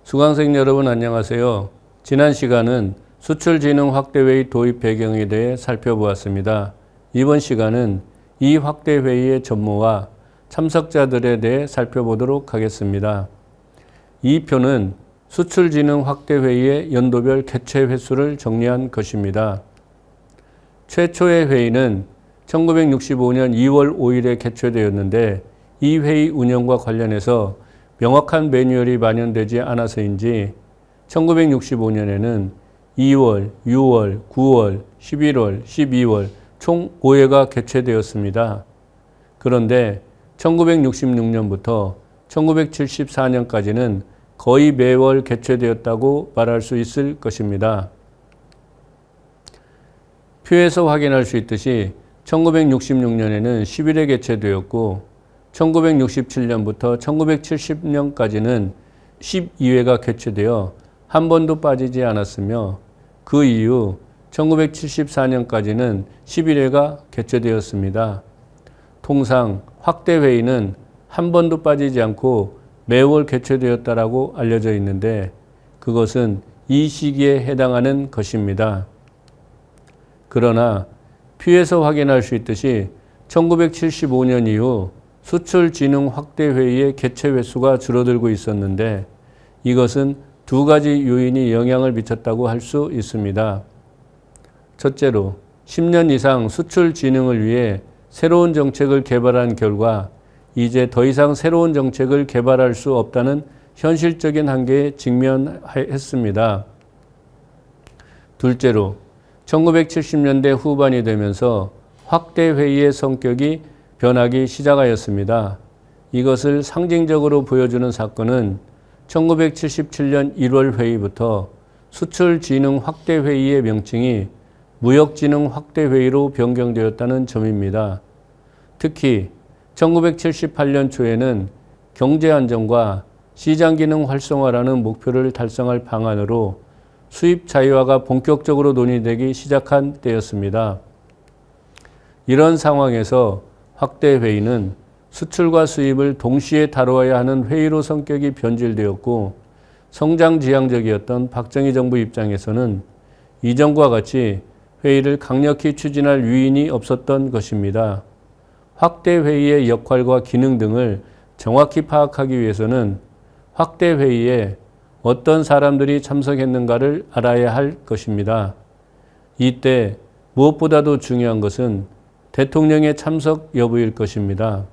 수강생 여러분 안녕하세요. 지난 시간은 수출진흥 확대회의 도입 배경에 대해 살펴보았습니다. 이번 시간은 이 확대회의의 전모와 참석자들에 대해 살펴보도록 하겠습니다. 이 표는 수출진흥 확대회의의 연도별 개최 횟수를 정리한 것입니다. 최초의 회의는 1965년 2월 5일에 개최되었는데 이 회의 운영과 관련해서 명확한 매뉴얼이 마련되지 않아서인지 1965년에는 2월, 6월, 9월, 11월, 12월 총 5회가 개최되었습니다. 그런데 1966년부터 1974년까지는 거의 매월 개최되었다고 말할 수 있을 것입니다. 표에서 확인할 수 있듯이 1966년에는 10일에 개최되었고 1967년부터 1970년까지는 12회가 개최되어 한 번도 빠지지 않았으며 그 이후 1974년까지는 11회가 개최되었습니다. 통상 확대회의는 한 번도 빠지지 않고 매월 개최되었다라고 알려져 있는데 그것은 이 시기에 해당하는 것입니다. 그러나 표에서 확인할 수 있듯이 1975년 이후 수출진흥 확대회의의 개최 횟수가 줄어들고 있었는데 이것은 두 가지 요인이 영향을 미쳤다고 할 수 있습니다. 첫째로 10년 이상 수출 진흥을 위해 새로운 정책을 개발한 결과 이제 더 이상 새로운 정책을 개발할 수 없다는 현실적인 한계에 직면했습니다. 둘째로 1970년대 후반이 되면서 확대회의의 성격이 변하기 시작하였습니다. 이것을 상징적으로 보여주는 사건은 1977년 1월 회의부터 수출진흥 확대회의의 명칭이 무역진흥 확대회의로 변경되었다는 점입니다. 특히 1978년 초에는 경제안정과 시장기능 활성화라는 목표를 달성할 방안으로 수입 자유화가 본격적으로 논의되기 시작한 때였습니다. 이런 상황에서 확대회의는 수출과 수입을 동시에 다루어야 하는 회의로 성격이 변질되었고 성장지향적이었던 박정희 정부 입장에서는 이전과 같이 회의를 강력히 추진할 유인이 없었던 것입니다. 확대회의의 역할과 기능 등을 정확히 파악하기 위해서는 확대회의에 어떤 사람들이 참석했는가를 알아야 할 것입니다. 이때 무엇보다도 중요한 것은 대통령의 참석 여부일 것입니다.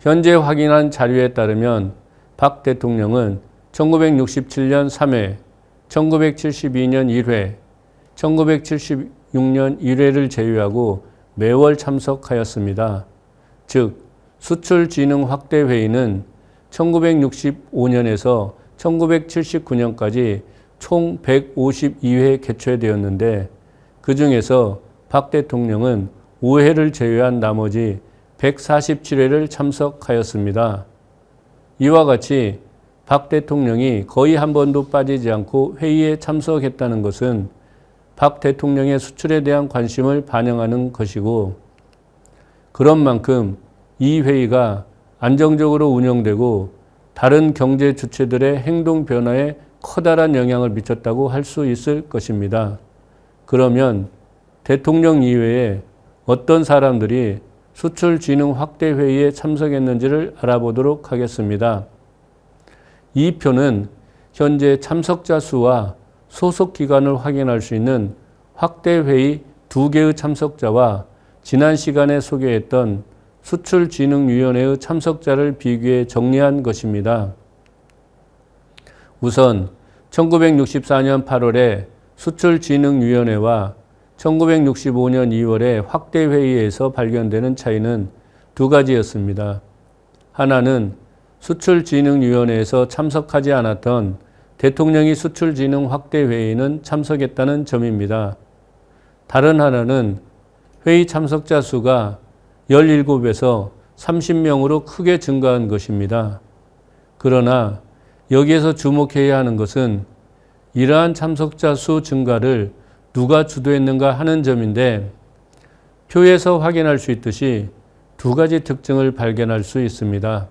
현재 확인한 자료에 따르면 박 대통령은 1967년 3회, 1972년 1회, 1976년 1회를 제외하고 매월 참석하였습니다. 즉, 수출진흥 확대회의는 1965년에서 1979년까지 총 152회 개최되었는데 그 중에서 박 대통령은 5회를 제외한 나머지 147회를 참석하였습니다. 이와 같이 박 대통령이 거의 한 번도 빠지지 않고 회의에 참석했다는 것은 박 대통령의 수출에 대한 관심을 반영하는 것이고 그런 만큼 이 회의가 안정적으로 운영되고 다른 경제 주체들의 행동 변화에 커다란 영향을 미쳤다고 할 수 있을 것입니다. 그러면 대통령 이외에 어떤 사람들이 수출진흥 확대회의에 참석했는지를 알아보도록 하겠습니다. 이 표는 현재 참석자 수와 소속 기관을 확인할 수 있는 확대회의 2개의 참석자와 지난 시간에 소개했던 수출진흥위원회의 참석자를 비교해 정리한 것입니다. 우선 1964년 8월에 수출진흥위원회와 1965년 2월에 확대회의에서 발견되는 차이는 두 가지였습니다. 하나는 수출진흥위원회에서 참석하지 않았던 대통령이 수출진흥 확대회의는 참석했다는 점입니다. 다른 하나는 회의 참석자 수가 17에서 30명으로 크게 증가한 것입니다. 그러나 여기에서 주목해야 하는 것은 이러한 참석자 수 증가를 누가 주도했는가 하는 점인데 표에서 확인할 수 있듯이 두 가지 특징을 발견할 수 있습니다.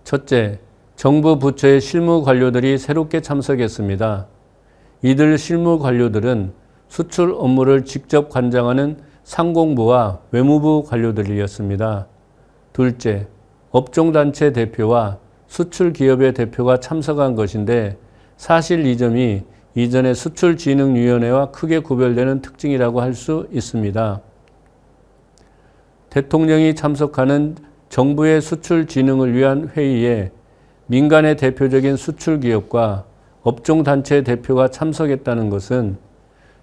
첫째, 정부 부처의 실무 관료들이 새롭게 참석했습니다. 이들 실무 관료들은 수출 업무를 직접 관장하는 상공부와 외무부 관료들이었습니다. 둘째, 업종단체 대표와 수출기업의 대표가 참석한 것인데 사실 이 점이 이전의 수출진흥위원회와 크게 구별되는 특징이라고 할 수 있습니다. 대통령이 참석하는 정부의 수출 진흥을 위한 회의에 민간의 대표적인 수출기업과 업종단체 대표가 참석했다는 것은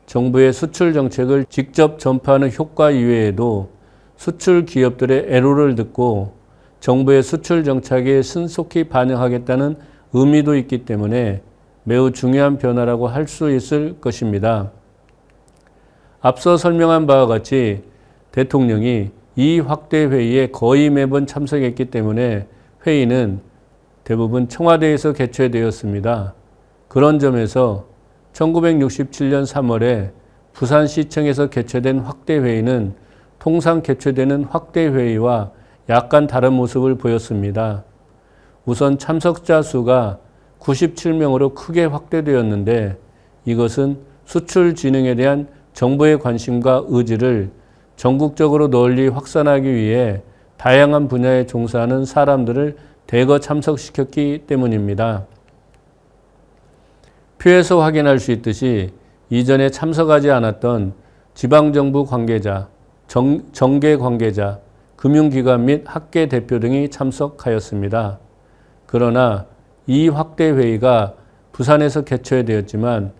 정부의 수출 정책을 직접 전파하는 효과 이외에도 수출 기업들의 애로를 듣고 정부의 수출 정책에 신속히 반영하겠다는 의미도 있기 때문에 매우 중요한 변화라고 할 수 있을 것입니다. 앞서 설명한 바와 같이 대통령이 이 확대 회의에 거의 매번 참석했기 때문에 회의는 대부분 청와대에서 개최되었습니다. 그런 점에서 1967년 3월에 부산시청에서 개최된 확대회의는 통상 개최되는 확대회의와 약간 다른 모습을 보였습니다. 우선 참석자 수가 97명으로 크게 확대되었는데 이것은 수출 진흥에 대한 정부의 관심과 의지를 전국적으로 널리 확산하기 위해 다양한 분야에 종사하는 사람들을 대거 참석시켰기 때문입니다. 표에서 확인할 수 있듯이 이전에 참석하지 않았던 지방정부 관계자, 정계 관계자, 금융기관 및 학계 대표 등이 참석하였습니다. 그러나 이 확대회의가 부산에서 개최되었지만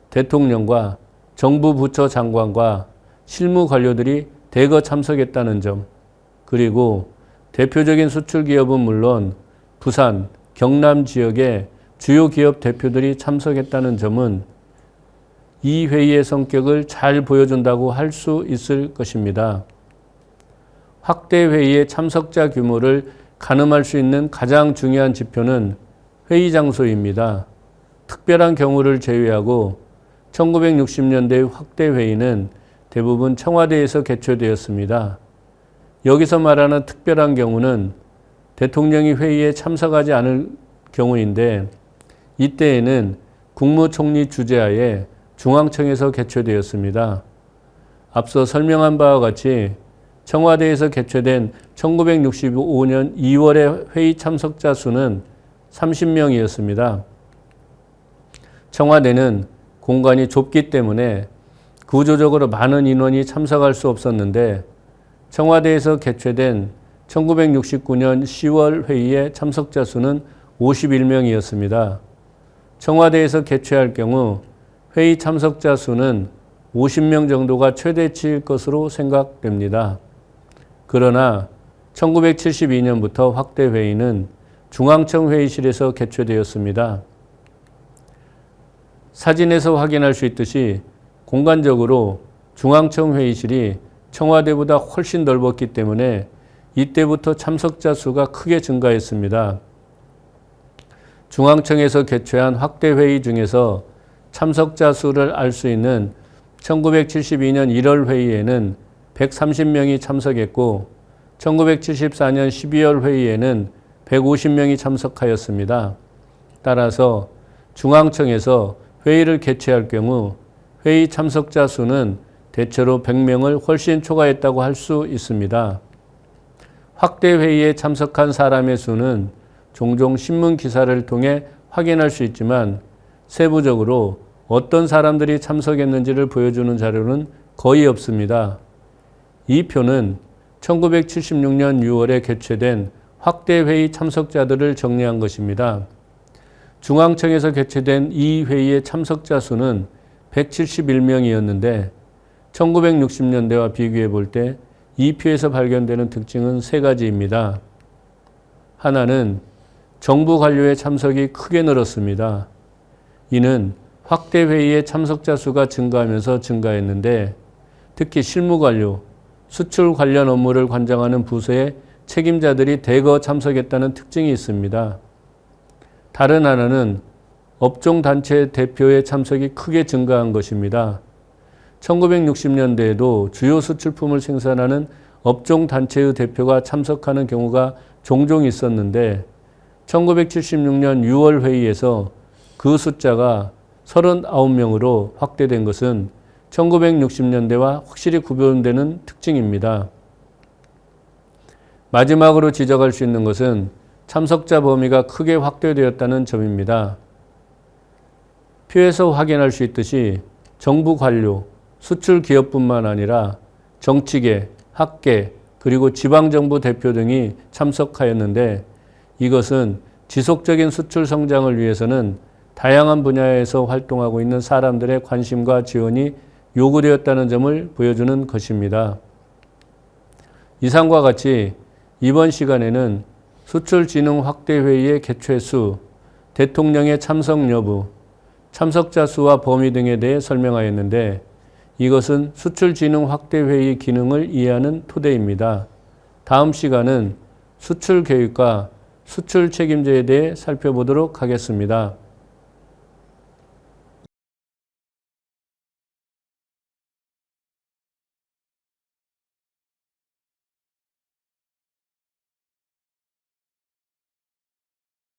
대통령과 정부 부처 장관과 실무 관료들이 대거 참석했다는 점, 그리고 대표적인 수출기업은 물론 부산, 경남 지역의 주요 기업 대표들이 참석했다는 점은 이 회의의 성격을 잘 보여준다고 할 수 있을 것입니다. 확대회의의 참석자 규모를 가늠할 수 있는 가장 중요한 지표는 회의 장소입니다. 특별한 경우를 제외하고 1960년대의 확대회의는 대부분 청와대에서 개최되었습니다. 여기서 말하는 특별한 경우는 대통령이 회의에 참석하지 않을 경우인데 이때에는 국무총리 주재하에 중앙청에서 개최되었습니다. 앞서 설명한 바와 같이 청와대에서 개최된 1965년 2월의 회의 참석자 수는 30명이었습니다. 청와대는 공간이 좁기 때문에 구조적으로 많은 인원이 참석할 수 없었는데 청와대에서 개최된 1969년 10월 회의의 참석자 수는 51명이었습니다. 청와대에서 개최할 경우 회의 참석자 수는 50명 정도가 최대치일 것으로 생각됩니다. 그러나 1972년부터 확대회의는 중앙청 회의실에서 개최되었습니다. 사진에서 확인할 수 있듯이 공간적으로 중앙청 회의실이 청와대보다 훨씬 넓었기 때문에 이때부터 참석자 수가 크게 증가했습니다. 중앙청에서 개최한 확대회의 중에서 참석자 수를 알 수 있는 1972년 1월 회의에는 130명이 참석했고 1974년 12월 회의에는 150명이 참석하였습니다. 따라서 중앙청에서 회의를 개최할 경우 회의 참석자 수는 대체로 100명을 훨씬 초과했다고 할 수 있습니다. 확대회의에 참석한 사람의 수는 종종 신문 기사를 통해 확인할 수 있지만 세부적으로 어떤 사람들이 참석했는지를 보여주는 자료는 거의 없습니다. 이 표는 1976년 6월에 개최된 확대회의 참석자들을 정리한 것입니다. 중앙청에서 개최된 이 회의의 참석자 수는 171명이었는데 1960년대와 비교해 볼 때 이 표에서 발견되는 특징은 세 가지입니다. 하나는 정부 관료의 참석이 크게 늘었습니다. 이는 확대회의의 참석자 수가 증가하면서 증가했는데 특히 실무관료, 수출 관련 업무를 관장하는 부서의 책임자들이 대거 참석했다는 특징이 있습니다. 다른 하나는 업종단체 대표의 참석이 크게 증가한 것입니다. 1960년대에도 주요 수출품을 생산하는 업종단체의 대표가 참석하는 경우가 종종 있었는데 1976년 6월 회의에서 그 숫자가 39명으로 확대된 것은 1960년대와 확실히 구별되는 특징입니다. 마지막으로 지적할 수 있는 것은 참석자 범위가 크게 확대되었다는 점입니다. 표에서 확인할 수 있듯이 정부 관료, 수출 기업뿐만 아니라 정치계, 학계, 그리고 지방정부 대표 등이 참석하였는데 이것은 지속적인 수출 성장을 위해서는 다양한 분야에서 활동하고 있는 사람들의 관심과 지원이 요구되었다는 점을 보여주는 것입니다. 이상과 같이 이번 시간에는 수출진흥 확대회의의 개최수, 대통령의 참석 여부, 참석자 수와 범위 등에 대해 설명하였는데 이것은 수출진흥 확대회의 기능을 이해하는 토대입니다. 다음 시간은 수출 계획과 수출 책임제에 대해 살펴보도록 하겠습니다.